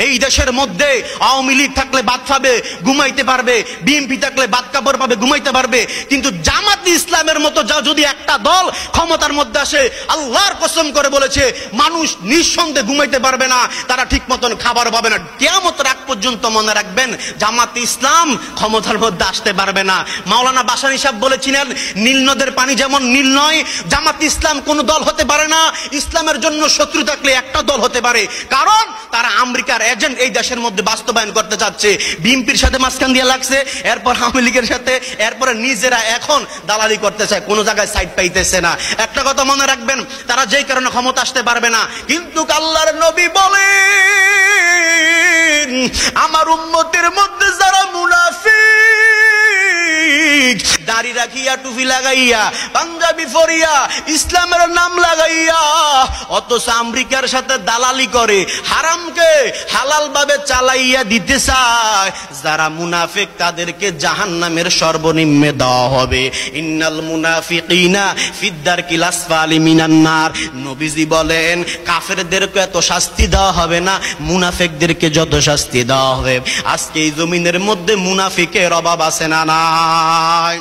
এই দেশের মধ্যে আওয়ামী লীগ থাকলে ভাত খাবে, ঘুমাইতে পারবে, বিএনপি থাকলে ভাত কাপড় পাবে, ঘুমাইতে পারবে। কিন্তু জামাত ইসলামের মতো যদি একটা দল ক্ষমতার মধ্যে আসে, আল্লাহর কসম করে বলেছে মানুষ নিঃসন্দেহে ঘুমাইতে পারবে না, তারা ঠিক মতন খাবার পাবে না। কিয়ামতের আগ পর্যন্ত মনে রাখবেন জামাত ইসলাম ক্ষমতার মধ্যে আসতে পারবে না। মাওলানা ভাসানী সাহেব বলেছিলেন নীল নদের পানি যেমন নীল নয়, জামাত ইসলাম কোন দল হতে পারে না। ইসলামের জন্য শত্রু থাকলে একটা দল হতে পারে, কারণ তারা আমেরিকার এজেন্ট এই দেশের মধ্যে বাস্তবায়ন করতে চাচ্ছে। বিএনপির সাথে মাঝখান দিয়ে লাগছে, এরপর আওয়ামী লীগের সাথে, এরপরে নিজেরা এখন দালালি করতে চায়, কোন জায়গায় সাইড পাইতেছে না। একটা কথা মনে রাখবেন, তারা যেই কারণে ক্ষমতা আসতে পারবে না, কিন্তু আল্লাহর নবী বলেন আমার উম্মতের মধ্যে যারা মুনাফিক, দাড়ি রাখিয়া টুপি লাগাইয়া পাঞ্জাবি পরিয়া ইসলামের নাম লাগাইয়া অথচ আমেরিকার সাথে দালালি করে, হারামকে হালাল ভাবে চালাইয়া দিতে চায়, যারা মুনাফিক তাদেরকে জাহান্নামের সর্বনিম্নে দেওয়া হবে। ইন্নাল মুনাফিকিনা ফিদ্দারকিল আসফালি মিনান নার। নবীজি বলেন কাফেরদেরকে এত শাস্তি দেওয়া হবে না, মুনাফিকদেরকে যত শাস্তি দেওয়া হবে। আজকে এই জমিনের মধ্যে মুনাফিকের অভাব আছে না নাই?